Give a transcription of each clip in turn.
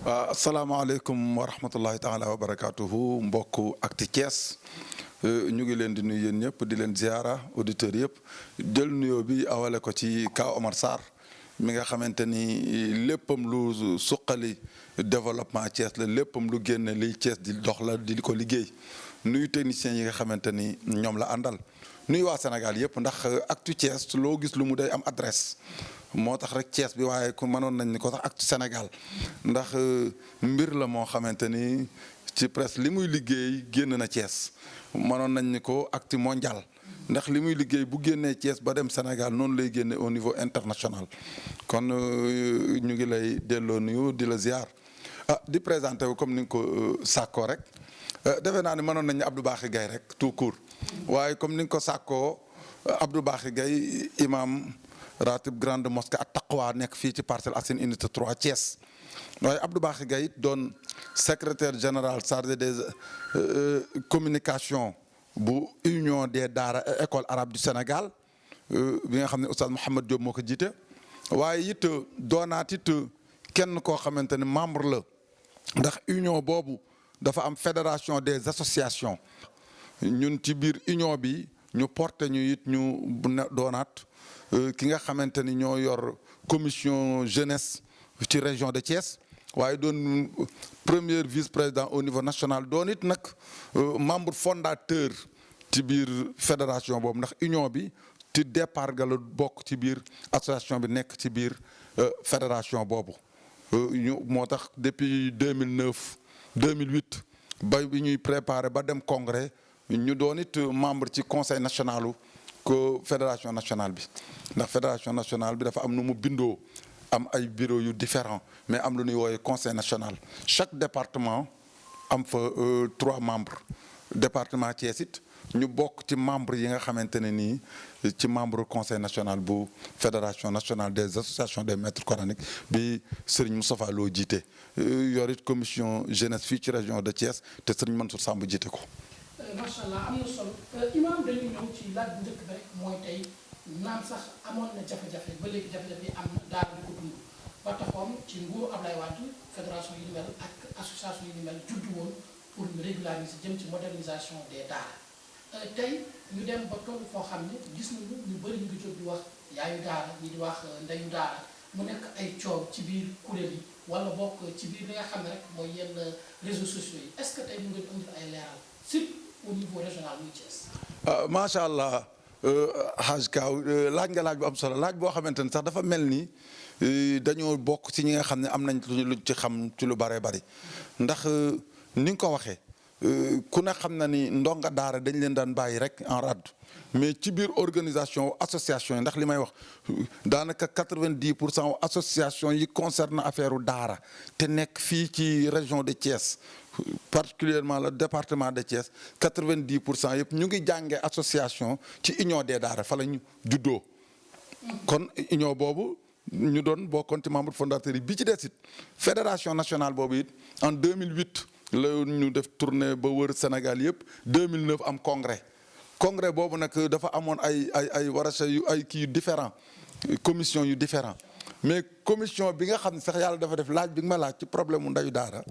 asalaamaaleykum wa rahmatullahi taala wa barakaatuhu mbokku Actu Thiès ñu ngi leen di nuyu yéen ñëpp di leen ziara auditeurs yëpp jël nuyoo bi awale ko ci Ka Omar Sarr mi nga xamante ni léppam lu suqali développement Thiès la léppam lu génne li Thiès di dox la di ko liggéey nuyu techniciens yi nga xamante ni ñoom la àndal nuyu waa Sénégal yëpp ndax Actu Thiès loo gis lu mu day am adresse moo tax rek Thiès bi waaye ku mënoon nañ ni ko sax Actu Sénégal ndax mbir la moo xamante ni ci presse li muy liggéey génn na Thiès mënoon nañ ni ko Actu Mondial ndax li muy liggéey bu génnee Thiès ba dem Sénégal noonu lay génne au niveau international kon ñu ngi lay delloo nuyu di la ziar di présenté wu comme ni nga ko sàkkoo rek defe naa ne mënoon nañu Abdou Bakhy Gaye rek tout court waaye comme ni nga ko sàkkoo Abdou Bakhy Gaye imam ratib grande mosquée ak taqwa nekk fii ci Parcelles Assainies unité 3 Thiès waaye Abdou Bakhy Gaye doon secrétaire général chargé des communications bu union des daara et école arabe du Sénégal bi nga xam ne Oustaz Mouhamed Diop moo ko jiite waaye it doonaat it kenn koo xamante ne membre la ndax union boobu dafa am fédération des associations ñun ci biir union bi ñu porté ñu it ñu doonaat ki nga xamante ni ñoo yor commission jeunesse ci région de Thiès waaye doon premier vice-président au niveau national doon it nag membre fondateur ci biir fédération boobu ndax union bi ci départ ga la bokk ci biir association bi nekk ci biir fédération boobu ñu moo tax depuis 2009 2008 ba bi ñuy préparé ba dem congrès ñu doon it membre ci conseil nationalu ko fédération nationale bi ndax fédération nationale bi dafa am nu mu bindoo am ay bureaux yu différents mais am lu ñuy wooye conseil national chaque département am fa 3 membres département Thiès it ñu bokk ci membre yi nga xamante ne nii ci membre conseil national bu fédération nationale des associations des maîtres coraniques bi Serigne Moustapha Lo jiite yor it commission jeunesse fii ci région de Thiès te Serigne Mansour Samb jiite ko. macha allah am na solo imam dañuy ñëw ci laaj bu njëkk bi rek mooy tey naam sax amoon na jafe-jafe ba léegi jafe-jafe yi am na daara di ko dund ba taxoon ci nguuru Ablaye Wade fédération yi ni mel ak association yi ni mel juddu woon pour ñu régulariser jëm ci modernisation des daara tey ñu dem ba toll foo xam ne gis nañu ñu bëri ñu ngi jóg di wax yaayu daara ñi di wax ndeyu daara mu nekk ay coow ci biir kuréel yi wala bokk ci biir li nga xam ne rek mooy yenn réseaux sociaux yi est-ce que tey ñu ngi indil ay leeral surtout au niveau régional muy Thiès. macha allah Haj Kaaw laaj nga laaj bu am solo laaj boo xamante ni sax dafa mel ni dañoo bokk ci ñi nga xam ne am nañ luñ ci xam ci lu bëree bëri ndax ni nga ko waxee ku ne xam na ni ndonga daara dañ leen daan bàyyi rek en rade mais ci biir organisation association yi ndax li may wax daanaka 90% association yi concerne affaire u daara te nekk fii ci région de Thiès particulièrement le département de Thiès 90% yëpp ñu ngi jàngee association ci union des daara fa la ñu juddoo kon union boobu ñu doon bokkoon ci membre fondateur yi bi ci des it fédération nationale boobu it en 2008 la ñu def tournée ba wër Sénégal yëpp 2009 am congrès boobu nag dafa amoon ay warasa yu ay kii yu différent commission yu différent mais commission bi nga xam ne sax yàlla dafa def laaj bi nga ma laaj ci problème mu ndeyu daara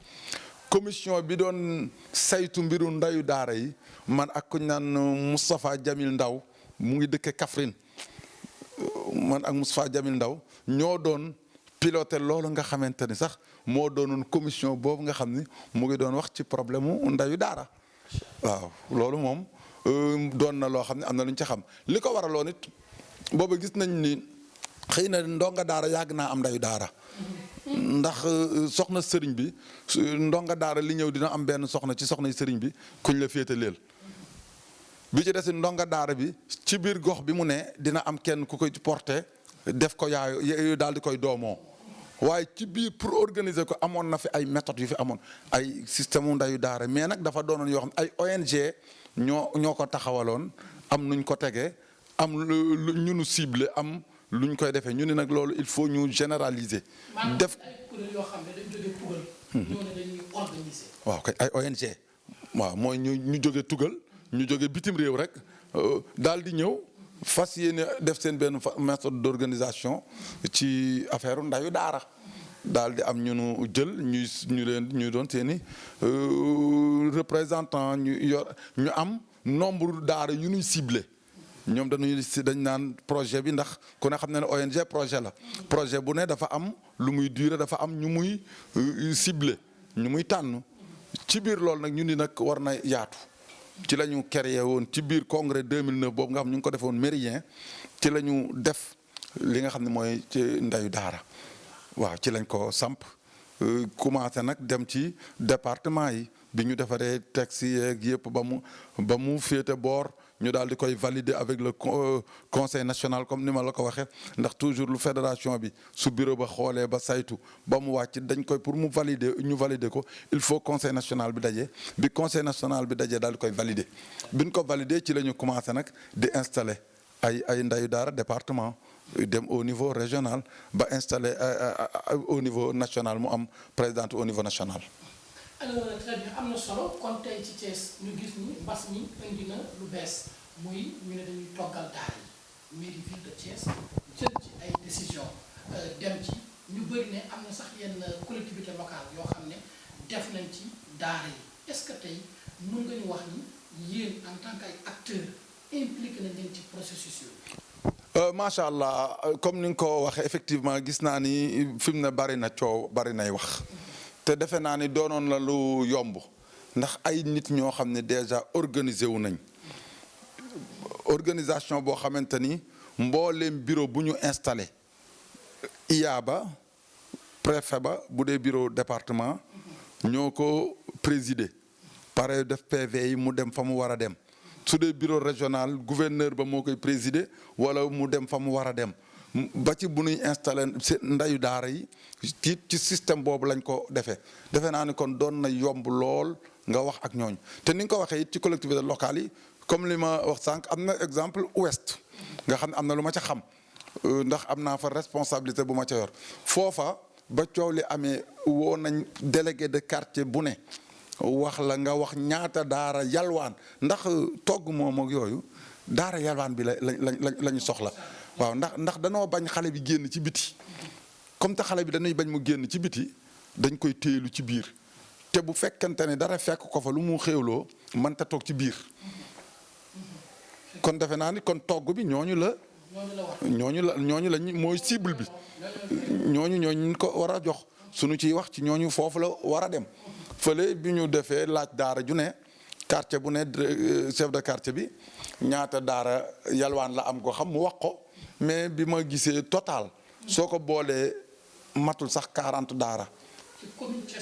commission bi doon saytu mbiru ndeyu daara yi man ak ku ñu naan Moustapha Jamil Ndaw mu ngi dëkke Kaffrine man ak Moustapha Jamil Ndaw ñoo doon piloté loolu nga xamante ni sax moo doonoon commission boobu nga xam ni mu ngi doon wax ci problème mu ndeyu daara waaw loolu moom doon na loo xam ne am na lu ñu ci xam li ko waraloon it boobu gis nañ ni xëy na ndonga daara yàgg naa am ndeyu daara ndax soxna sëriñ bi ndonga daara li ñëw dina am benn soxna ci soxna sëriñ bi kuñ la féete leel bi ci des ndonga daara bi ci biir gox bi mu ne dina am kenn ku koy porté def ko yaayu daal di koy doomoo waaye ci biir pour organiser ko amoon na fi ay méthodes yu fi amoon ay système mu ndeyu daara mais nag dafa doonoon yoo xam ay ONG ñoo ko taxawaloon am nuñ ko tegee am lu ñu nu ciblé am luñ koy defee ñu ne nag loolu il faut ñu généraliser. def ay kuréel yoo xam ne dañ jógee tugal. ñoo ne dañuy organiser. waaw kay ay ONG. waaw mooy ñu jóge tugal ñu jóge bitim réew rek daal di ñëw fas yéene def seen benn méthode d'organisation ci affaire ndeyu daara daal di am ñu jël ñu doon seeni représentant ñu am nombre daara yu ñuy ciblé. ñoom dañ naan projet bi ndax ku ne xam ne ONG projet la projet bu ne dafa am lu muy durer dafa am ñu muy ciblé ñu muy tànn ci biir loolu nag ñu ni nag war na yaatu ci la ñu créé woon ci biir congrès 2009 boobu nga xam ñu ngi ko defoon Méridien ci la ñu def li nga xam ne mooy ci ndeyu daara waaw ci lañ ko samp commencé nag dem ci département yi bi ñu defaree texte yeeg yëpp ba mu féete boor ñu daal di koy valider avec le conseil national comme ni ma la ko waxee ndax toujours lu fédération bi su bureau ba xoolee ba saytu ba mu wàcc dañ koy pour mu valider ñu valider ko il faut conseil national bi daje bi conseil national bi daje daal di koy valider bi ñu ko valider ci la ñu commencé nag di installer ay ndeyu daara département dem au niveau régional ba installé au niveau national mu am présidente au niveau national. alors très bien am na solo kon tey ci Thiès ñu gis ni mbas mi indi na lu bees muy ñu ne dañuy toggal daara yi mairie ville de Thiès jël ci ay décision dem ci ñu bëri ne am na sax yenn collectivité locale yoo xam ne def nañ ci daara yi est-ce que tey mën nga ñu wax ni yéen en tant que ay acteurs impliqué nañ leen ci processus yooyu. macha allah comme ni nga ko waxee effectivement gis naa ni fi mu ne bari na coow bari nay wax. te defe naa ni doonoon la lu yomb ndax ay nit ñoo xam ne déjà organisé wu nañ organisation boo xamante ni mbooleem bureau bu ñu installé IA ba préfet ba bu dee bureau département ñoo ko présider pare def PV yi mu dem fa mu war a dem su dee bureau régional gouverneur ba moo koy présider wala mu dem fa mu war a dem ba ci bu ñuy installé ndeyu daara yi ci système boobu lañ ko defee defe naa ni kon doon na yomb lool nga wax ak ñooñu te ni nga ko waxee it ci collectivité locale yi comme li ma wax sànq am na exemple ouest nga xam ne am na lu ma ca xam ndax am naa fa responsabilité bu ma ca yor foofa ba coow li amee woo nañ délégué de quartier bu ne wax la nga wax ñaata daara yalwaan ndax togg moom ak yooyu daara yalwaan bi la ñu soxla waaw ndax danoo bañ xale bi génn ci biti comme te xale bi dañuy bañ mu génn ci biti dañ koy téelu ci biir te bu fekkente ne dara fekk ko fa lu mu xéewloo mënta toog ci biir kon defe naa ni kon togg bi ñooñu la mooy cible bi ñooñu ko war a jox suñu ciy wax ci ñooñu foofu la war a dem fële bi ñu defee laaj daara ju ne quartier bu ne chef de quartier bi ñaata daara yalwaan la am ko xam mu wax ko mais bi ma gisee total soo ko boolee matul sax 40 daara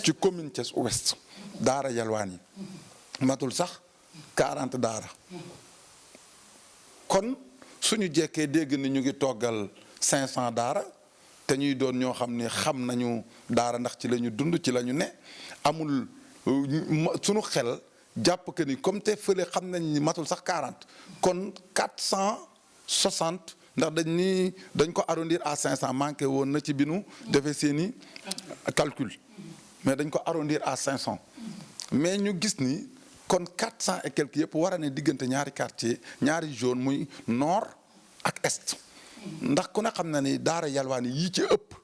ci commune Thiès Ouest daara yalwaan yi matul sax 40 daara kon suñu jekkee dégg ni ñu ngi toggal 500 daara te ñuy doon ñoo xam ne xam nañu daara ndax ci la ñu dund ci la ñu ne amul suñu xel jàpp que ni comme te fële xam nañ ni matul sax 40 kon 460 ndax dañ ko arrondir à 500 manqué woon na ci binu defee seeni calcul mais dañ ko arrondir à 500 mais ñu gis ni kon 400 et quelques yëpp war a ne diggante ñaari quartier ñaari zone muy nord ak est ndax ku ne xam na ni daara yalwaan yi ci ëpp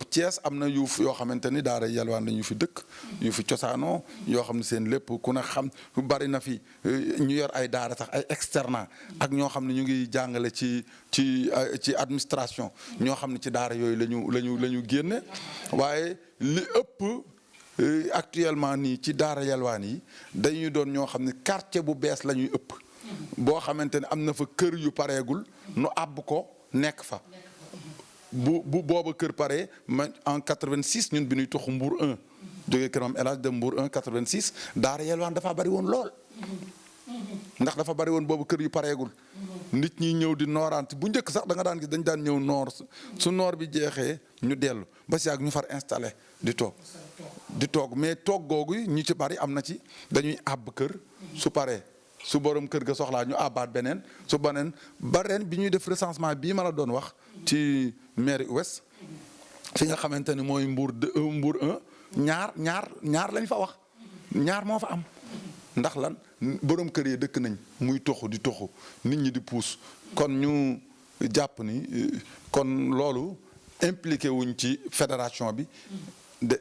Thiès am na yoo xamante ni daara yalwaan la ñu fi dëkk yu fi cosaanoo yoo xam ne seen lépp ku ne xam bari na fi ñu yor ay daara sax ay externat ak ñoo xam ne ñu ngi jàngale ci administration ñoo xam ne ci daara yooyu la ñu génne waaye li ëpp actuellement nii ci daara yalwaan yi dañuy doon ñoo xam ne quartier bu bees la ñuy ëpp boo xamante ne am na fa kër yu pareegul nu àbb ko nekk fa bu booba kër pare ma en 86 ñun bi ñuy toxu Mbour 1 jógee kër Maam El Hadj dem Mbour 1 86 daara yalwaan dafa bari woon lool ndax dafa bari woon boobu kër yu pareegul nit ñi ñëw di nooraanti bu njëkk sax da nga daan gis dañ daan ñëw noor su noor bi jeexee ñu dellu ba si yàgg ñu far installé di toog mais toog googu ñu ci bari am na ci dañuy àbb kër su paree su borom kër ga soxlaa ñu àbbaat beneen su beneen ba ren bi ñuy def recensement bii ma la doon wax ci mairie ouest fi nga xamante ni mooy Mbour 1 ñaar lañ fa wax ñaar moo fa am ndax lan borom kër yi dëkk nañ muy toxu di toxu nit ñi di puus kon ñu jàpp ni kon loolu impliqué wuñ ci fédération bi de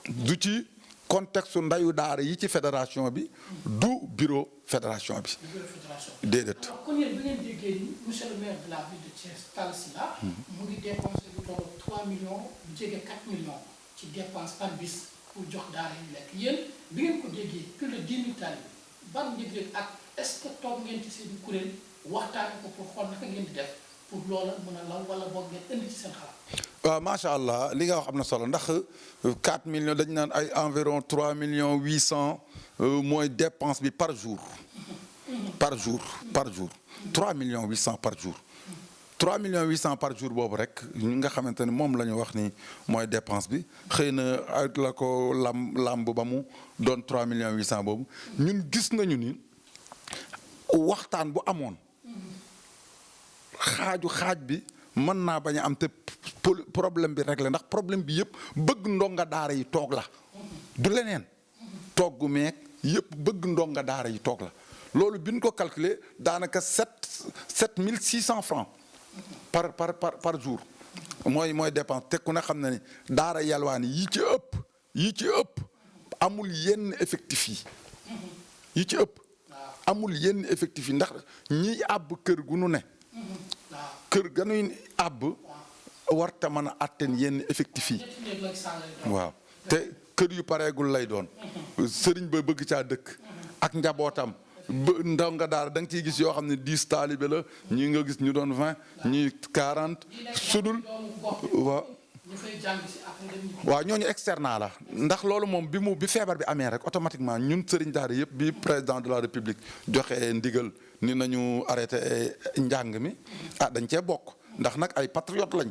du ci contexte ndayu daara yi ci fédération bi du bureau fédération bi déedéet. alors kon yéen bi ngeen déggee ni monsieur le maire de la ville de Thiès Talla Sylla mu ngi dépensé lu toll 3 millions bu jege 4 millions ci dépense par bis pour jox daara yu lekk yéen bi ngeen ko déggee plus de 10 000 talibé ban njëg ak est-ce que toog ngeen ci seen kuréel waxtaane ko pour xool naka ngeen di def pour loola mën a law wala boog ngeen indi ci seen xalaat. waaw macha allah li nga wax am na solo ndax 4 millions dañu naan ay environ 3 millions 800 mooy dépense bi par jour. par jour 3 millions 800 par jour. 3 millions 800 par jour boobu rek ñi nga xamante ni moom la ñu wax ni mooy dépense bi xëy na ak la ko lamb ba mu doon 3 millions 800 boobu ñun gis nañu ni waxtaan bu amoon xaaj bi mën naa bañ a am te problème bi réglé ndax problème bi yëpp bëgg ndonga daara yi toog la du leneen toog gu meeg yëpp bëgg ndonga daara yi toog la loolu bi ñu ko calculer daanaka 7600 francs par jour mooy dépense te ku ne xam na ni daara yalwaani yi ci ëpp amul yenn effectif yi ci ëpp amul yenn effectif yi ndax ñiy àbb kër gu nu ne kër ganuy àbb warta mën a atteindre yenn effectif yi waaw te kër yu pareegul lay doon sëriñ ba bëgg caa dëkk ak njabootam ndaw nga daara da nga ciy gis yoo xam ne 10 taalibe la ñii nga gis ñu doon 20 ñii 40 sudul waaw ñooñu externat la ndax loolu moom bi feebar bi amee rek automatiquement ñun sëriñ daara yëpp bi président de la république joxe ndigal ni nañu arrêté njàng mi dañ cee bokk ndax nag ay patriote lañ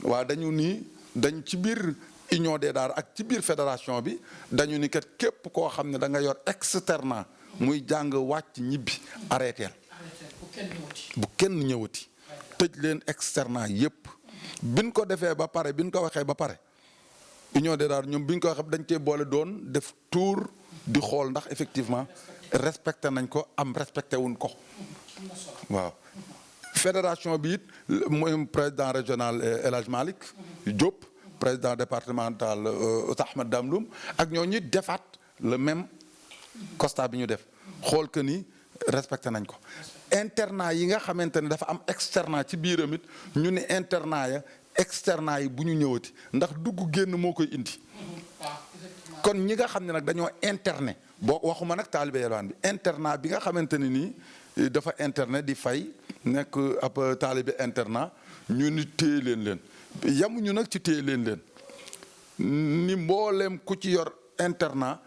waaw dañ ci biir union des daara ak ci biir fédération bi dañu ni kat képp koo xam ne da nga yor externat muy jàng wàcc ñibbi arrêté bu kenn ñëwati tëj leen externat yëpp biñ ko defee ba pare biñ ko waxee ba pare union des daara ñoom biñ ko waxee dañ cee boole doon def tour di xool ndax effectivement respecté nañ ko am respecté wuñ ko waaw fédération bi it mooy président régional El Hadj Malick Diop président départemental Ahmed Dame Loum ak ñooñu defaat le même constat bi ñu def xool que ni respecté nañ ko internat yi nga xamante ne dafa am externat ci biiram it ñu ne internat yi bu ñu ñëwati ndax dugg génn moo koy indi kon ñi nga xam ne nag dañoo internet boo waxuma nag taalibe yelwaan bi internat bi nga xamante ne nii dafa internet di fay nekk ab taalibe internat ñu ni téye leen yamuñu nag ci téye leen ni mbooleem ku ci yor internat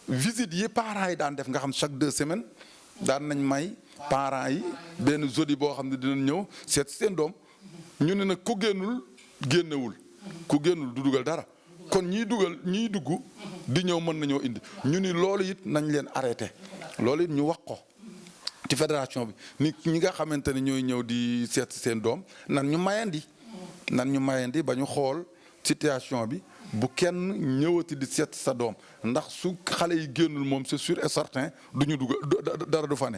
visite yi parents yi daan def nga xam chaque 2 semaines daan nañ may parents yi benn jeudi boo xam ne dinañ ñëw seet seen doom ñu ne nag ku génnewul du dugal dara kon ñiy dugg di ñëw mën nañoo indi ñu ni loolu it nañ leen arrêté loolu it ñu wax ko ci fédération bi ni ñi nga xamante ne ñooy ñëw di seet seen doom nan ñu mayandi ba ñu xool situation bi bu kenn ñëwati di seet sa doom ndax su xale yi génnul moom c'est sûr et certain du ñu dugg dara du fa ne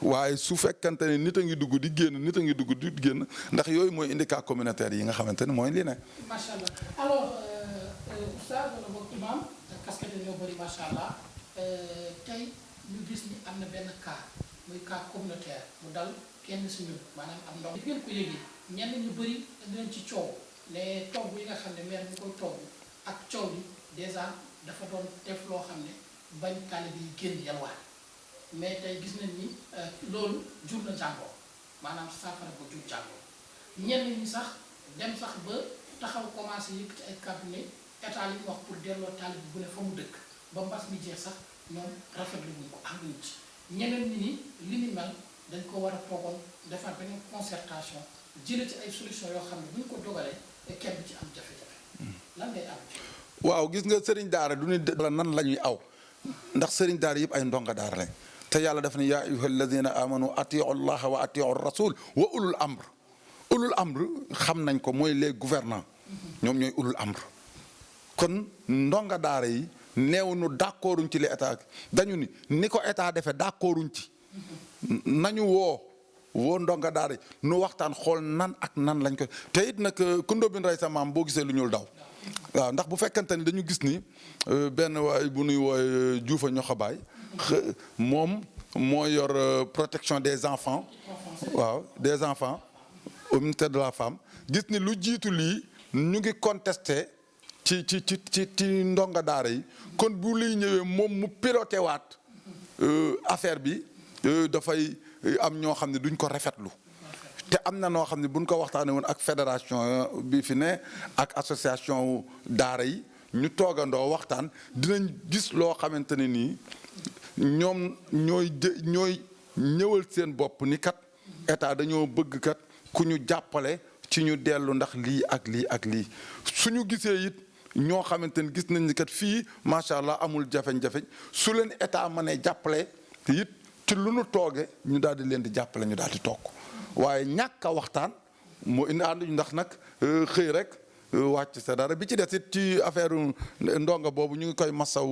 waaye su fekkante ne nit a ngi dugg di génn ndax yooyu mooy indi cas communautaire yi nga xamante ne mooy li ne. macha allah alors oustaz wala boog imam casquette ñoo bëri macha allah tey ñu gis ni am na benn cas muy cas communautaire mu dal kenn si ñun maanaam am ndox. ngeen ko yëgee ñenn ñu bëri dañ ci coow. les togg yi nga xam ne maire bi koy togg ak coow bi dèjà dafa doon def loo xam ne bañ taalibe yi génn yalwaan mais tey gis nañ ni loolu jur na jàngoo maanaam saafara ba jur jàngoo ñenn ñi sax dem sax ba taxaw commencé yëkkati ay kàddu ne état li mu wax pour delloo taalibe bu ne fa mu dëkk ba mbas mi jeex sax ñoom rafetlu wuñ ko ànduñ ci ñeneen ñi ni li ni mel dañ ko war a toogoon defaat beneen concertation jële ci ay solution yoo xam ne bu ñu ko dogalee kenn ci am jafe-jafe lan ngay am. waaw gis nga sëriñ daara du ni nan la ñuy aw ndax sëriñ daara yëpp ay ndonga daara lañ te yàlla daf ne yaa ayyuha alladina amanu atiu llaha wa atiu rasul wa ulul amr xam nañ ko mooy les gouvernants ñoom ñooy ulul amr kon ndonga daara yi neew nu d'accorduñ ci li état dañu ni ko état defee d'accorduñ ci nañu woo woo ndonga daara nu waxtaan xool nan ak nan lañ ko te it nag ku ndóbin rey sa maam boo gisee lu ñuul daw waaw ndax bu fekkante ni dañu gis ni benn waay bu nuy wooy Juufa Ñoxobaay moom moo yor protection des enfants waaw des enfants au ministère de la femme gis ni lu jiitu lii ñu ngi contesté ci ndonga daara yi kon bu liy ñëwee moom mu piloté waat affaire bi dafay am ñoo xam ne duñ ko rafetlu te am na noo xam ne buñ ko waxtaanee woon ak fédération bi fi ne ak association daara yi ñu toogandoo waxtaan dinañ gis loo xamante ne nii ñoom ñooy ñëwal seen bopp ni kat état dañoo bëgg kat ku ñu jàppale ci ñu dellu ndax lii ak lii ak lii suñu gisee it ñoo xamante ni gis nañ ni kat fii macha allah amul jafeñ-jafeñ su leen état mënee jàppale te it ci lu nu tooge ñu daal di leen di jàppale ñu daal di toog waaye ñàkk a waxtaan moo indi ànduñu ndax nag xëy rek wàcc sa dara bi ci des it ci affaire ndonga boobu ñu ngi koy masaw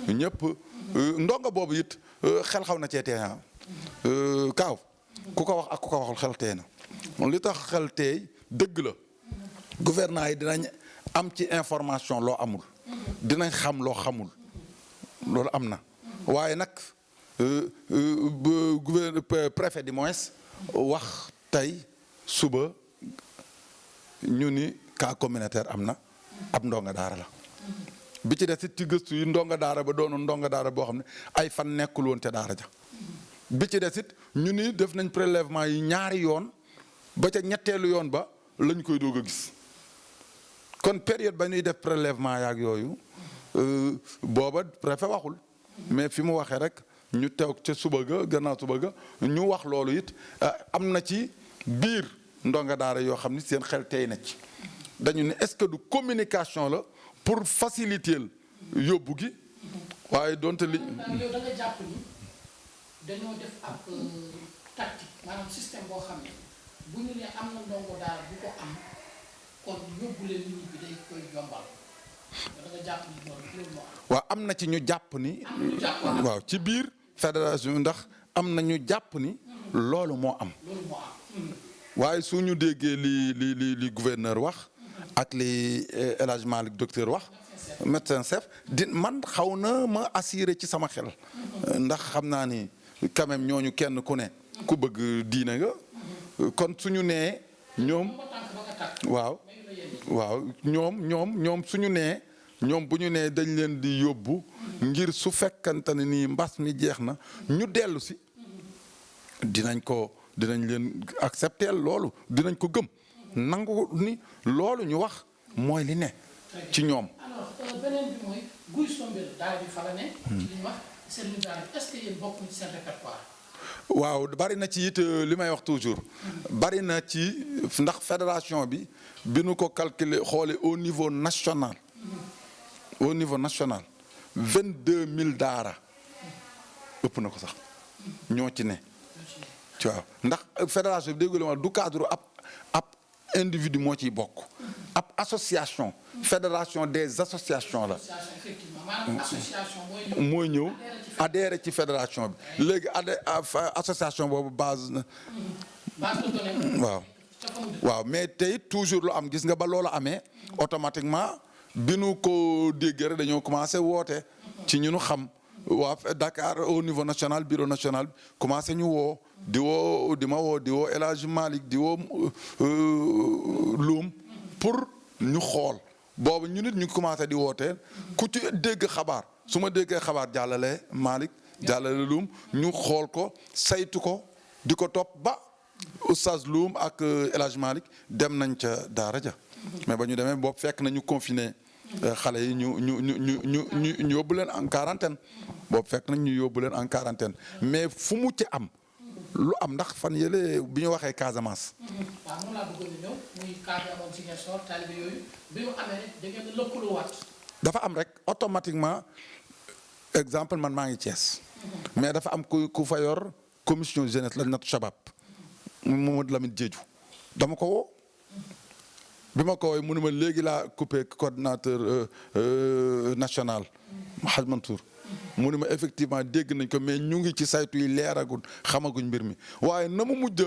ñëpp ndonga boobu it xel xaw na cee tee kaaw ku ko wax ak ku ko waxul xel tee na li tax xel teey dëgg la gouvernement yi dinañ am ci information loo amul dinañ xam loo xamul loolu am na waaye nag préfet du moins wax tey suba ñu ni cas communautaire am na ab ndonga daara la bi ci des it ci gëstu yi ndonga daara ba doonoon ndonga daara boo xam ne ay fan nekkul woon te daara ja bi ci des it ñu ni def nañ prélèvement yi ñaari yoon ba ca ñetteelu yoon ba lañ koy doog a gis kon période ba ñuy def prélèvement yaak yooyu booba préfet waxul mais fi mu waxee rek ñu teew ca suba ga gannaaw suba ga ñu wax loolu it am na ci biir ndonga daara yoo xam ni seen xel tey na ci dañu ne est-ce que du communication la pour faciliter yóbbu gi waaye donte li. yow da nga jàpp ni dañoo def ab tactique maanaam système boo xam ne bu ñu ne am na ndongo daara bu ko am kon yóbbu leen nit bi day koy yombal da nga jàpp ni loolu moo am. waaw am na ci ñu jàpp ni. waaw ci biir fédération ndax am na ñu jàpp ni loolu moo am. loolu moo am. waaye su ñu déggee li gouverneur wax ak li El Hadj Malick docteur wax médecin chef di man xaw na ma assuré ci sama xel ndax xam naa ni quand même ñooñu kenn ku ne ku bëgg diine nga kon suñu nee ñoom waaw ñoom suñu nee ñoom bu ñu nee dañ leen di yóbbu ngir su fekkante ne nii mbas mi jeex na ñu dellu si dinañ leen accepter loolu dinañ ko gëm nangu ni loolu ñu wax mooy li ne ci ñoom. alors beneen bi mooy Guy Sombel daara bi fa la ne. ci li ñu wax seen daara est-ce que yéen bokk na ci seen répertoire. waaw bari na ci it li may wax toujours. bari na ci ndax fédération bi nu ko calculer xoole au niveau national. au niveau national 22000 daara ëpp na ko sax ñoo ci ne. ci waaw ndax fédération bi dégg nga du cadre ab individu moo ciy bokk ab association fédération des associations la mooy ñëw adhéré ci fédération bi léegi association boobu base na waaw mais tey toujours lu am gis nga ba loolu amee automatiquement bi nu ko déggee rek dañoo commencé woote ci ñu nu xam waa Dakar au niveau national bureau national bi commencé ñu woo di woo El Hadj Malick di woo Loum pour ñu xool boobu ñu nit ñu commencé di wootee ku ci dégg xabaar su ma déggee xabaar jàllale Malick jàllale Loum ñu xool ko saytu ko di ko topp ba Oustaz Loum ak El Hadj Malick dem nañ ca daara ja mais ba ñu demee boobu fekk nañu confiné xale yi ñu yóbbu leen en quarantaine boobu fekk nañ ñu yóbbu leen en quarantaine mais fu mu ci am lu am ndax fan yële bi ñu waxee Casamance. waaw moom laa bëggoon a ñëw muy cas bi amoon Ziguinchor taalibe yooyu bi mu amee rek da ngeen a lëkkaloowaat. dafa am rek automatiquement exemple man maa ngi Thiès. mais dafa am ku fa yor commission jeunesse la natu Shabab Mamadou Lamine Diédhiou dama ko woo. bi ma ko woowee mu ne ma léegi laa coupé coordinateur national Hadj Mansour mu ne ma effectivement dégg nañ ko mais ñu ngi ci saytu yi leeragul xamaguñ mbir mi waaye na mu mujj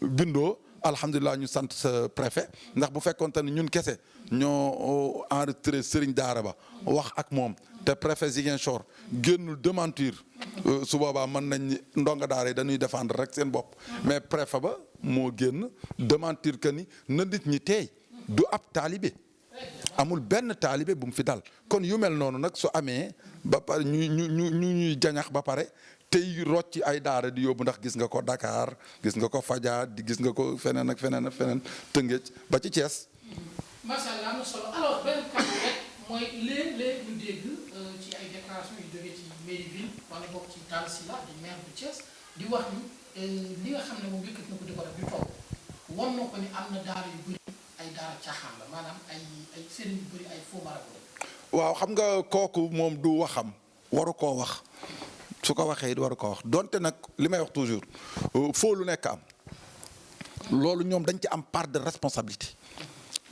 bindoo alhamdulilah ñu sant sa préfet ndax bu fekkoonte ne ñun kese ñoo enregistré Serigne Daara ba wax ak moom te préfet Ziguinchor génnul démentir su boobaa mën nañ ndonga daara yi dañuy défendre rek seen bopp mais préfet ba moo génn démentir que ni na nit ñi teey du ab taalibe amul benn taalibe bu mu fi dal kon yu mel noonu nag su amee ba pare ñuy jañax ba pare tey rocci ay daara di yóbbu ndax gis nga ko Dakar gis nga ko Fadia di gis nga ko feneen ak feneen ak feneen Tëngéej ba ci Thiès. macha allah am na solo alors benn kàddu rek mooy léeg-léeg ñu dégg ci ay déclaration yu jógee ci mairie ville wala bokk ci Talla Sylla di maire bu Thiès di wax ni li nga xam ne moom yëkkat na ko di ko def di toog wan na ko ni am na daara yu bëri ay daara caaxaan la maanaam ay sëriñ yu bëri ay faux marabout. waaw xam nga kooku moom du waxam waru koo wax su ko waxee it waru ko wax donte nag li may wax toujours foo lu nekk am loolu ñoom dañ ci am part de responsabilité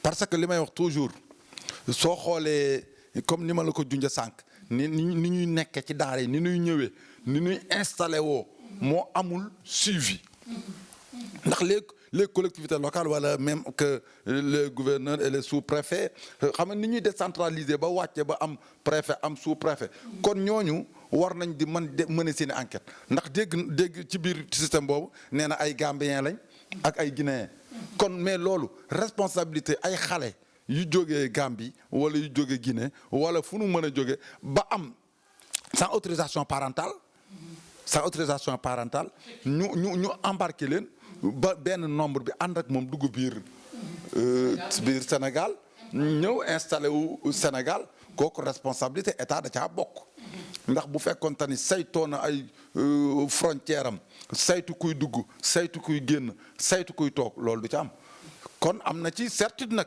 parce que li may wax toujours soo xoolee comme ni ma la ko junjee sànq ni ñuy nekkee ci daara yi ni ñuy ñëwee ni ñuy installé woo moo amul suivi ndax les collectivités locales wala même que les gouverneurs et les sous-préfets xam nga ni ñuy décentraliser ba wàcce ba am préfet am sous-préfet kon ñooñu war nañ di mener seen enquête ndax dégg ci biir système boobu nee na ay Gambien lañ ak ay Guinéen kon mais loolu responsabilité ay xale yu jógee Gambie wala yu jógee Guinée wala fu nu mën a jóge ba am sans autorisation parentale ñu embarqué leen ba benn nombre bi ànd ak moom dugg biir Sénégal ñëw installé wu Sénégal kooku responsabilité état da caa bokk ndax bu fekkoon te ni saytoo na ay frontière am saytu kuy dugg saytu kuy génn saytu kuy toog loolu du ca am kon am na ci certitude nag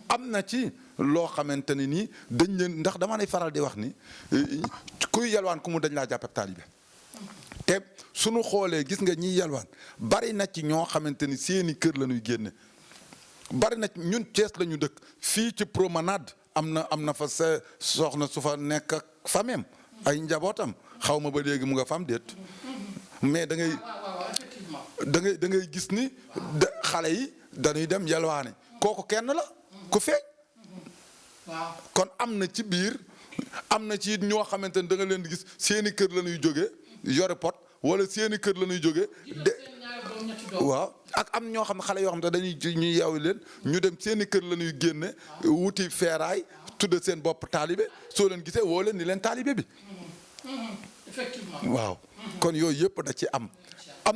am na ci loo xamante ni nii dañ leen ndax dama lay faral di wax ni kuy yalwaan ku mu dañ laa jàppe taalibe te suñu xoolee gis nga ñiy yalwaan bari na ci ñoo xamante ni seeni kër la ñuy génne bari na ci ñun Thiès la ñu dëkk fii ci promenade am na fa sa soxna su fa nekk ak famem ay njabootam xaw ma ba léegi mu nga fam déet mais da ngay gis ni xale yi dañuy dem yalwaane kooku kenn la ku feeñ kon am na ci biir am na ci ñoo xamante ni da nga leen di gis seeni kër la ñuy jóge yore pot wala seeni kër la ñuy jóge de waaw ak am ñoo xam ne xale yoo xam ne dañuy ñuy yeewu leen ñu dem seeni kër la ñuy génne wuti feeraay tudde seen bopp taalibe soo leen gisee woo leen ni leen taalibe bi effectivement waaw kon yooyu yëpp da ci am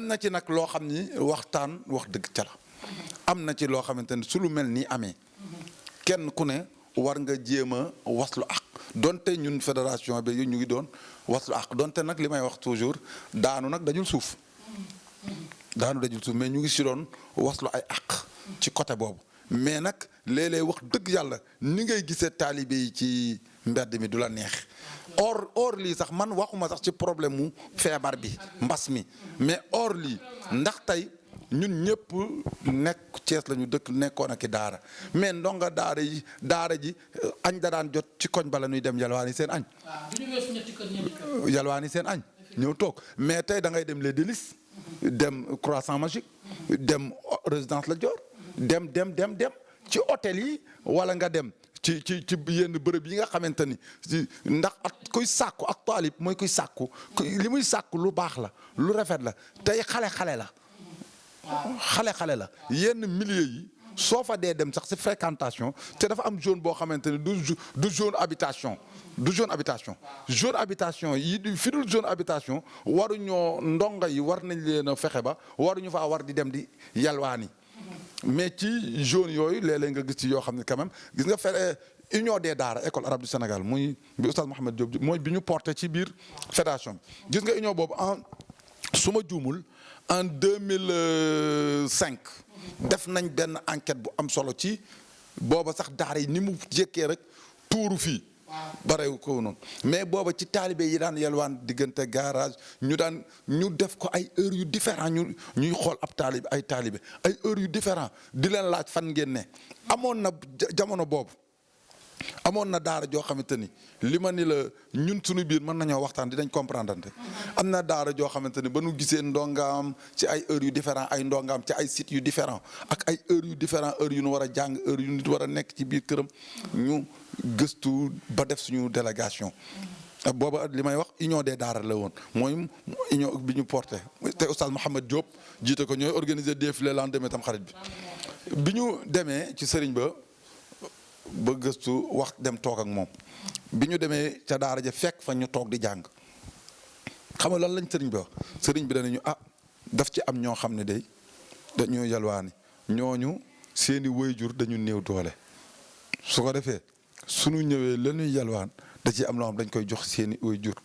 na ci nag loo xam ni waxtaan wax dëgg ca la am na ci loo xamante ni su lu mel nii amee kenn ku ne war nga jéem a waslu ak donte ñun fédération bi ñu ngi doon waslu ak donte nag li may wax toujours daanu nag dajul suuf mais ñu ngi si doon waslu ay ak ci côté boobu mais nag léeg-léeg wax dëgg yàlla ni ngay gisee taalibe yi ci mbedd mi du la neex or lii sax man waxuma sax ci problème mu feebar bi mbas mi mais or lii ndax tey ñun ñëpp nekk Thiès la ñu dëkk nekkoon ak i daara mais ndonga daara ji añ da daan jot ci koñ ba la ñuy dem yalwaani seen añ. yalwaani seen añ ñëw toog mais tey da ngay dem les délices dem Croissant Magique dem résidence La Dior dem ci hôtel yi wala nga dem ci yenn bërëb yi nga xamante ni ndax ak kuy sàkku ak taalib mooy kuy sàkku li muy sàkku lu baax la lu rafet la tey xale la. xale la yenn milieu yi soo fa dee dem sax ci fréquentation te dafa am zone boo xamante ne du zone habitation zone habitation yi fi dul zone habitation waruñoo ndongo yi war nañ leen a fexe ba waruñu faa war di dem di yalwaani mais ci zone yooyu léeg-léeg nga gis ci yoo xam ne quand même gis nga union des daara école arabe du Sénégal muy bi oustaz Mouhamed Diop mooy bi ñu porté ci biir fédération bi gis nga union boobu su ma juumul en 2005 def nañ benn enquête bu am solo ci booba sax daara yi ni mu jékkee rek tuuru fii barewu ko noonu mais booba ci taalibe yi daan yelwaan diggante garage ñu def ko ay heures yu différent ñuy xool ab taalibe ay heures yu différent di leen laaj fan ngeen ne amoon na jamono boobu amoon na daara joo xamante ni li ma ni la ñun suñu biir mën nañoo waxtaan dinañ comprendre ante am na daara joo xamante ni ba nu gisee ndongaam ci ay heures yu différent ay ndongaam ci ay sites yu différent ak ay heures yu différent heures yu nu war a jàng heures yu nit war a nekk ci biir këram ñu gëstu ba def suñu délégation booba li may wax union des daara la woon mooy union bi ñu porté te oustaz Mouhamed Diop jiite ko ñooy organiser défilé lendemain tam xarit bi ñu demee ci sëriñ ba gëstu wax dem toog ak moom bi ñu demee ca daara ja fekk fa ñu toog di jàng xam nga lan lañ sëriñ bi wax sëriñ bi danañu daf ci am ñoo xam ne day dañoo yalwaani ñooñu seeni waajur dañu néew doole su ko defee suñu ñëwee la ñuy yalwaan da ci am loo xam dañ koy jox seeni waajur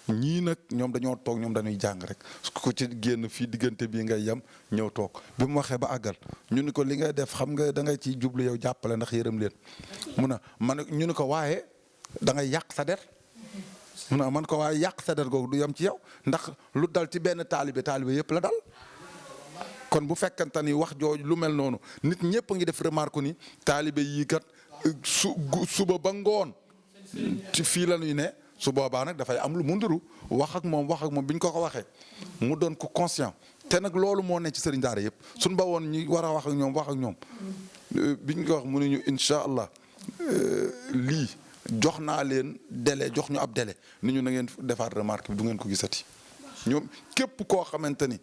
ñii nag ñoom dañoo toog ñoom dañuy jàng rek ku ci génn fii diggante bii ngay yem ñëw toog bi mu waxee ba àggal ñu ni ko li ngay def xam nga da ngay ciy jublu yow jàppale ndax yërëm leen man ñu ni ko waaye da ngay yàq sa der man ko waaye yàq sa der googu du yem ci yow ndax lu dal ci benn taalibe yëpp la dal kon bu fekkante ni wax jooju lu mel noonu nit ñëpp a ngi def remarque ni taalibe yii kat suba ba ngoon ci fii la ñuy ne su boobaa nag dafay am lu mu nduru wax ak moom bi ñu ko waxee mu doon ko conscient te nag loolu moo ne ci sëriñ daara yëpp suñ ba woon ñi war a wax ak ñoom bi ñu ko wax mu ne ñu incha allah lii jox naa leen délai jox ñu ab délai ni ñu na ngeen defaat remarque bi du ngeen ko gisati ñoom képp koo xamante ni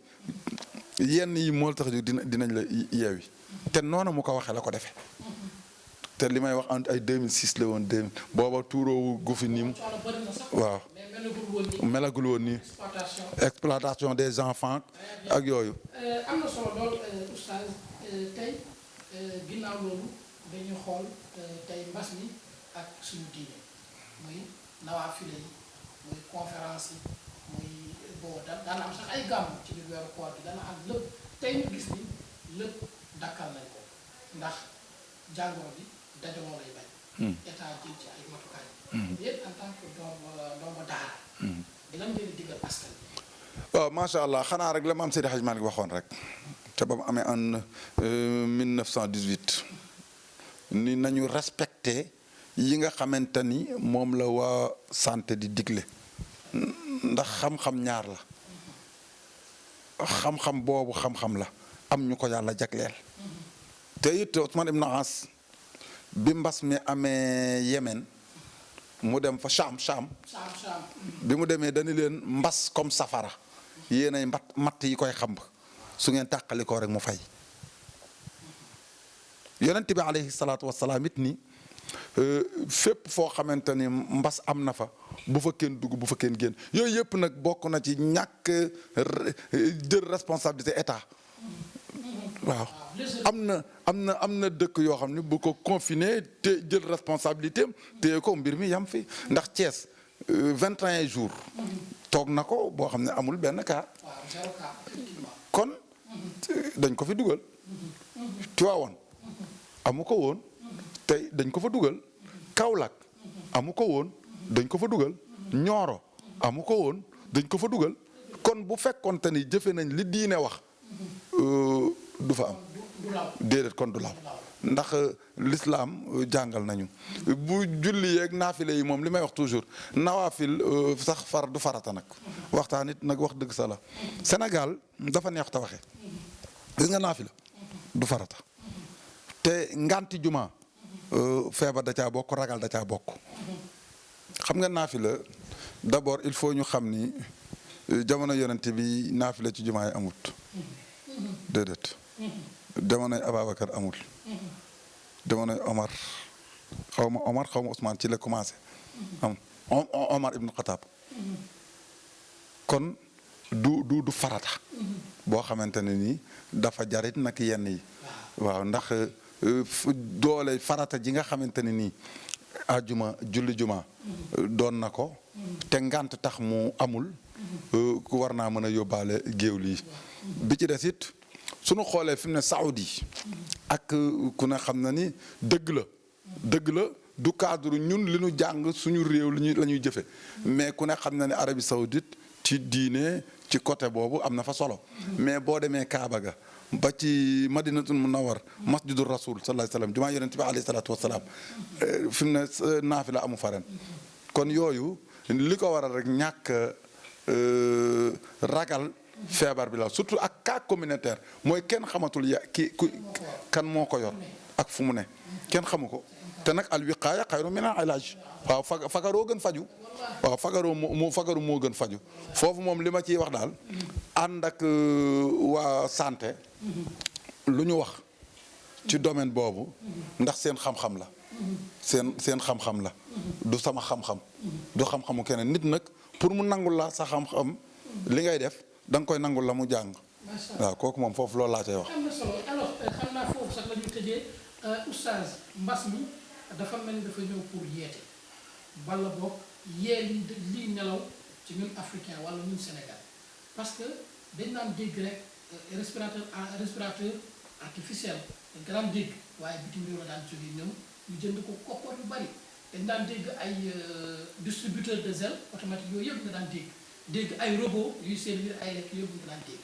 yenn yi moo tax dinañ la yeewi te noonu mu ko waxee la ko defee te li may wax ay 2006 la woon 2000 booba tuuroowu gu fi niim waaw melagul woon nii exploitation des enfants ak yooyu. am na solo lool oustaz tey ginnaaw loolu dañuy xool tey mbas mi ak suñu diine muy nawaafile yi muy conférence yi muy boo daan am sax ay gàmmu ci biir weeru koor bi dana am lépp tey ñu gis ni lépp dakkal nañ ko ndax jàngoro bi dajaloo lay bañ. état jël ci ay matukaay. yéen en tant que doomu daara. di lan ngeen di digal askan bi. waaw macha allah xanaa rek la maam Seydi Hadj Malick waxoon rek te ba mu amee en 1918 ni nañu respecté yi nga xamante ni moom la waa santé di digle ndax xam-xam ñaar la xam-xam boobu xam-xam la am ñu ko yàlla jagleel te it Ousmane Ibn As bi mbas mi amee Yémen mu dem fa Cham bi mu demee dañu leen mbas comme safara yéenay matt yi koy xamb su ngeen tàqali ko rek mu fay yonent bi alayhi salaatu wasalaam it ni fépp foo xamante ni mbas am na fa bu fa kenn dugg bu fa kenn génn yooyu yëpp nag bokk na ci ñàkk jël responsabilité état waaw am na dëkk yoo xam ne bu ko confiné te jël responsabilité am te ko mbir mi yam fi ndax Thiès 21 jours toog na ko boo xam ne amul benn cas kon dañ ko fi dugal Tivaouane amu ko woon tey dañ ko fa dugal Kaolack amu ko woon dañ ko fa dugal Nioro amu ko woon dañ ko fa dugal kon bu fekkonte ni jëfe nañ li diine wax du fa am déedéet kon du law ndax l'islam jàngal nañu bu julli yeeg naafile yi moom li may wax toujours nawaafil sax du farata nag waxtaan it nag wax dëgg sa la Sénégal dafa neex ta waxe gis nga naafila du farata te nganti juma feebar da caa bokk ragal da caa bokk xam nga naafila d'abord il faut ñu xam ni jamono yonent bi naafila ci jumaa yi amut déedéet jamonoy Ababacar amul jamonoy Omar xaw ma Ousmane ci la commencé am Omar ibnu Xataab kon du farata boo xamante ne nii dafa jarit nag yenn yi waaw ndax doole farata ji nga xamante ne nii ajuma julli juma doon na ko te ngant tax mu amul ku war naa mën a yóbbaale géew lii bi ci des it suñu xoolee fi mu ne Saoudi ak ku ne xam na ni dëgg la du cadre ñun li ñu jàng suñu réew la ñuy jëfe mais ku ne xam na ne Arabie Saoudite ci diine ci côté boobu am na fa solo mais boo demee Kaaba ga ba ci madinatul munawwar masjidur rasul sallallahu alayhi wasallam jumaa yonent bi alayhi salaatu wasalaam fi mu ne naafila amu fa ren kon yooyu li ko waral rek ñàkk ragal feebar bi la surtout ak cas communautaire mooy kenn xamatul kan moo ko yor ak fu mu ne kenn xamu ko te nag al wiqaaya xayru min al ilaaj waaw fagaroo gën faju waaw fagaru moo gën faju foofu moom li ma ciy wax daal ànd ak waa santé lu ñu wax ci domaine boobu ndax seen xam-xam la seen xam-xam la du sama xam-xam du xam-xamu keneen nit nag pour mu nangul la sa xam-xam li ngay def da nga koy nangul la mu jàng waaw kooku moom foofu loolu laa cay wax. am na solo alors xam naa foofu sax la ñu tëjee oustaz mbas mi dafa mel ni dafa ñëw pour yeete wala boog yee lii nelaw ci ñun africain wala ñun Sénégal parce que dañ naan dégg rek respirateur artificiel dañ ko daan dégg waaye bitim réew la daan jógee ñoom ñu jënd ko koppar yu bari dañ daan dégg ay distributeur de gel automatique yooyu yëpp nga daan dégg ay robot yuy servir ay lekk yëpp nga daan dégg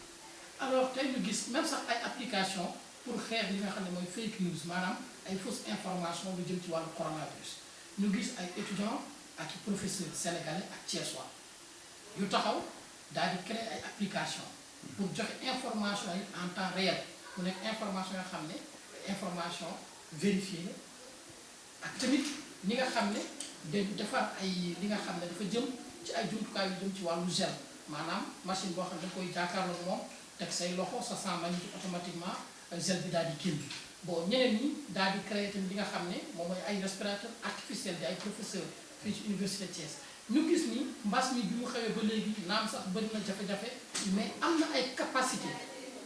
alors tey ñu gis même sax ay application pour xeex li nga xam ne mooy fake news maanaam ay fausse information lu jëm ci wàllu coronavirus ñu gis ay étudiants ak i professeurs sénégalais ak thiessois yu taxaw daal di créer ay application pour joxe information yi en temps réel mu nekk information yoo xam ne information vérifiée la ak tamit ñi nga xam ne dañ defar ay li nga xam ne dafa jëm ci ay jumtukaay yu jëm ci wàllu gel maanaam machine boo xam ne da koy jàkkaarloo moom teg say loxo sa sang magnétique automatiquement gel bi daal di génn bon ñeneen ñi daal di créer tamit li nga xam ne moom mooy ay respirateur artificiel di ay professeur fii ci université Thiès ñu gis ni mbas mi bi mu xewee ba léegi naam sax bëri na jafe-jafe mais am na ay capacité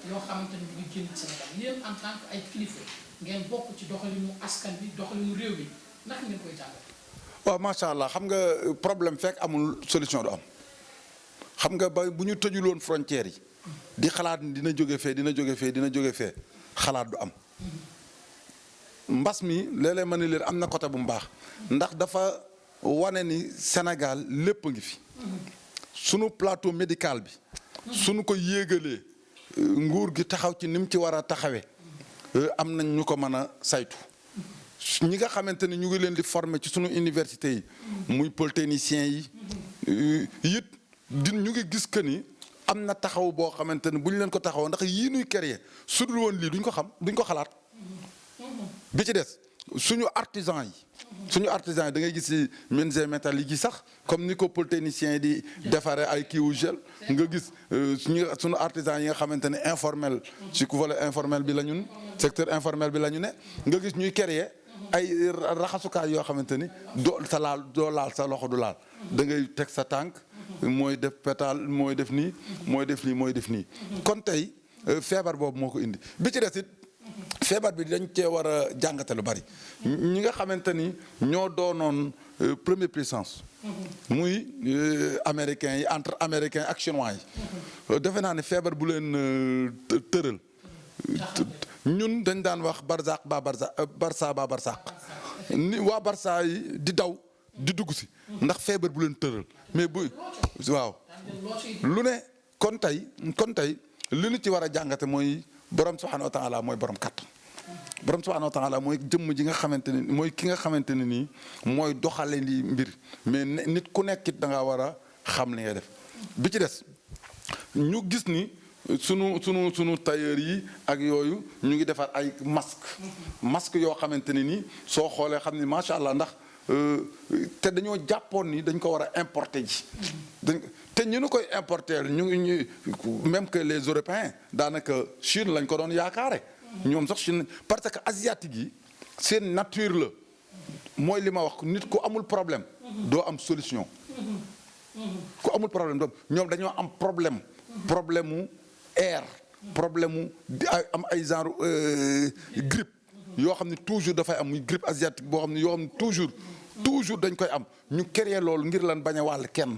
yoo xamante ni ñu ngi génn Sénégal yéen en tant que ay kilifa ngeen bokk ci doxalinu askan bi doxalinu réew mi naka ngeen koy jàngal. waaw macha allah xam nga problème fekk amul solution du am xam nga ba bu ñu tëjuloon frontières yi di xalaat ni dina jóge fee dina jóge fee xalaat du am mbas mi léeg-léeg ma ne leen am na côté bu mu baax ndax dafa wane ni Sénégal lépp ngi fi sunu plateau médical bi sunu ko yéegalee nguur gi taxaw ci ni mu ci war a taxawee am nañ ñu ko mën a saytu ñi nga xamante ni ñu ngi leen di former ci sunu université yi muy polytechniciens yi it ñu ngi gis que ni am na taxaw boo xamante ni bu ñu leen ko taxaw ndax yii nuy créer su dul woon lii duñ ko xam duñ ko xalaat bi ci des suñu artisan yi da ngay gis si menuisier métallique yi sax comme ni ko polytechnicien yi di defaree ay kiiwu gel nga gis suñu artisan yi nga xamante ne informel ci volet informel bi la ñun secteur informel bi la ñu ne nga gis ñuy créer ay raxasukaay yoo xamante ni doo laal sa loxo du laal da ngay teg sa tànk mooy def pétale mooy def nii mooy def nii kon tey feebar boobu moo ko indi bi ci des it feebar bi dañ cee war a jàngate lu bari ñi nga xamante ni ñoo doonoon première puissance muy américains yi entre américains ak chinois yi defe naa ne feebar bu leen tëral ñun dañ daan wax barzaq ba barça ba barsaq ni waa barça yi di daw di dugg si ndax feebar bu leen tëral mais waaw lu ne kon tey li ñu ci war a jàngate mooy borom subhanahu wa taala mooy borom kàttan borom subhanahu wa taala mooy jëmm ji nga xamante ni mooy ki nga xamante ne nii mooy doxale li mbir mais nit ku nekkit da ngaa war a xam li ngay def bi ci des ñu gis ni sunu tailleur yi ak yooyu ñu ngi defar ay masque yoo xamante ne nii soo xoolee xam ni macha allah ndax te dañoo jàppoon ni dañ ko war a importer ji te ñu koy importer ñu même que les Européens daanaka Chine lañ ko doon yaakaare ñoom sax Chine parce que asiatique yi seen nature la mooy li ma wax nit ku amul problème doo am solution ku amul problème doo ñoom dañoo am problème mu air problème mu am ay genre grippe yoo xam ne toujours dafay am muy grippe asiatique boo xam ne yoo xam ne toujours dañ koy am ñu créer loolu ngir lan bañ a wàll kenn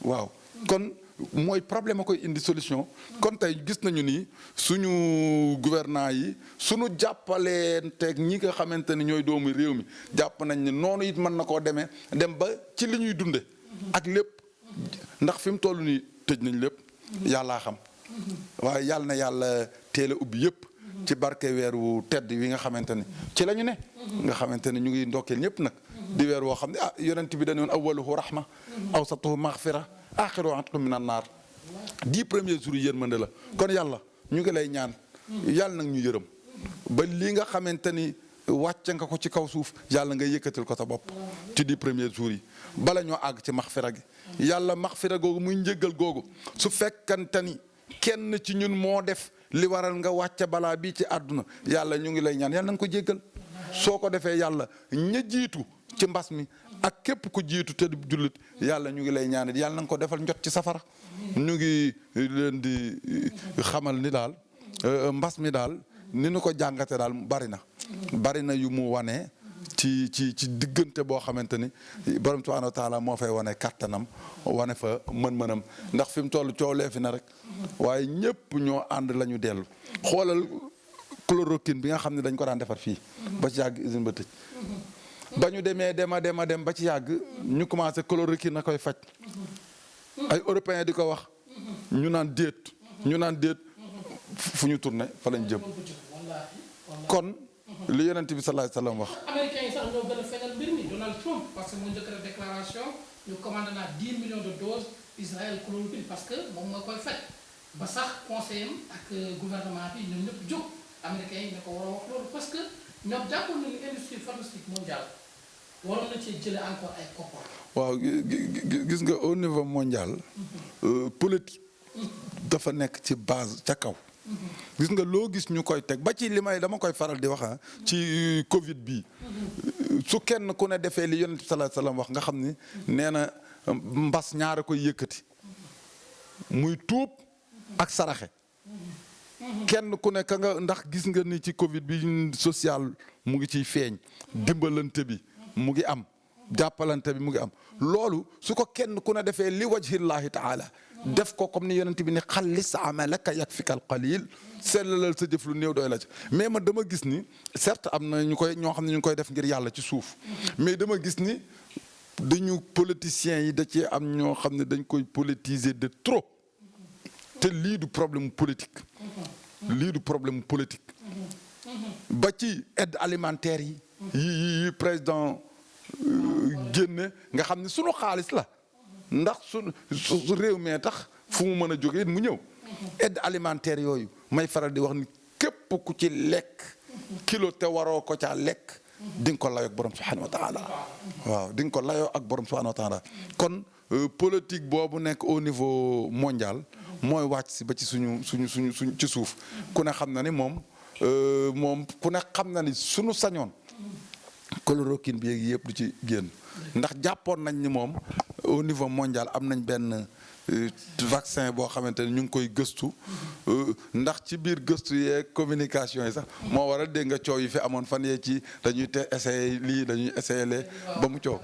waaw kon mooy problème a koy indi solution kon tey gis nañu ni suñu gouvernants yi suñu jàppalenteeg ñi nga xamante ni ñooy doomu réew mi jàpp nañ ne noonu it mën na koo dem ba ci li ñuy dunde ak lépp ndax fi mu toll nii tëj nañ lépp yàllaa xam waaye yàlla na yàlla teel a ubbi yëpp ci barke weeru tedd wi nga xamante ne ci la ñu ne nga xamante ne ñu ngi ndokkeel ñëpp nag di weer woo xam ne yonent bi dañu woon awwaluhu rahma awsatuhu maghfira axiruhu atqun minan naar 10 premiers jours yi yërmande la kon yàlla ñu ngi lay ñaan yàlla nag ñu yërëm ba li nga xamante ni wàcce nga ko ci kaw suuf yàlla nga yëkkatil ko sa bopp ci 10 premiers jours yi bala ñoo àgg ci maxfira gi yàlla maxfira googu muy njëggal googu su fekkante ni kenn ci ñun moo def li waral nga wàcce balaa bii ci àdduna yàlla ñu ngi lay ñaan yàlla na nga ko jéggal soo ko defee yàlla ña jiitu ci mbas mi ak képp ku jiitu te jullit yàlla ñu ngi lay ñaan yàlla na nga ko defal njot ci safara ñu ngi leen di xamal ni daal mbas mi daal ni nu ko jàngate daal bari na yu mu wane ci diggante boo xamante ni borom subhanahu wa taala moo fay wane kattanam wane fa mën-mënam ndax fi mu toll coow lee fi na rek waaye ñëpp ñoo ànd la ñu dellu xoolal chloroquine bi nga xam ne dañ ko daan defar fii ba ci yàgg usine ba tëj ba ñu demee dem ba ci yàgg ñu commencé chloroquine na koy faj ay européens di ko wax ñu naan déet fu ñu tourné fa lañ jëm kon li yonent bi sallallahu alayhi wasallam wax. américains yi sax ñoo gën a feeñal mbir mi Donald Trump parce que mu njëkk a déclaration ñu commandé naa 10 millions de doses Israël chloroquine parce que moom moo koy faj ba sax conseil am ak gouvernement bi ñoom ñëpp jóg américains yi ne ko war a wax loolu parce que ñoom jàppoon nañu industrie pharmaceutique mondiale waroon na cee jëlee encore ay koppar. waaw gis nga au niveau mondial. politique dafa nekk ci base ca kaw. gis nga loo gis ñu koy teg ba ci li may dama koy faral di wax ci Covid bii su kenn ku ne defee li yonent bi sallallahu alayhi wasallam wax nga xam ni nee na mbas ñaara koy yëkkati muy tuub ak saraxe kenn ku ne ka nga ndax gis nga ni ci Covid bi social mu ngi ciy feeñ dimbalante bi mu ngi am jàppalante bi mu ngi am loolu su ko kenn ku ne defee li wajhillahi taala def ko comme ni yonent bi ne xallis amalaka yakfikal qalil sellalal sa jëf lu néew doy la ci mais man dama gis ni certes am na ñoo xam ne ñu ngi koy def ngir yàlla ci suuf mais dama gis ni dañu politiciens yi da cee am ñoo xam ne dañ koy politiser de trop te lii du problème politique ba ci aide alimentaire yi président génne nga xam ne sunu xaalis la ndax su réew mee tax fu mu mën a jógee mu ñëw aide alimentaire yooyu may faral di wax ni képp ku ci lekk kilo te waroo ko caa lekk di nga ko layoo ak borom subhanahu wa taala waaw di nga ko layoo ak borom subhanahu wa taala kon politique boobu nekk au niveau mondial mooy wàcc si ba ci suñu ci suuf ku ne xam na ni moom ku ne xam na ni suñu sañoon chloroquine bi yeeg yëpp du ci génn ndax jàppoon nañ ni moom au niveau mondial am nañ benn vaccin boo xamante ne ñu ngi koy gëstu ndax ci biir gëstu yeeg communication yi sax moo waral dégg nga coow yi fi amoon fan yee ci dañuy essayer lii dañuy essayer lee ba mu coow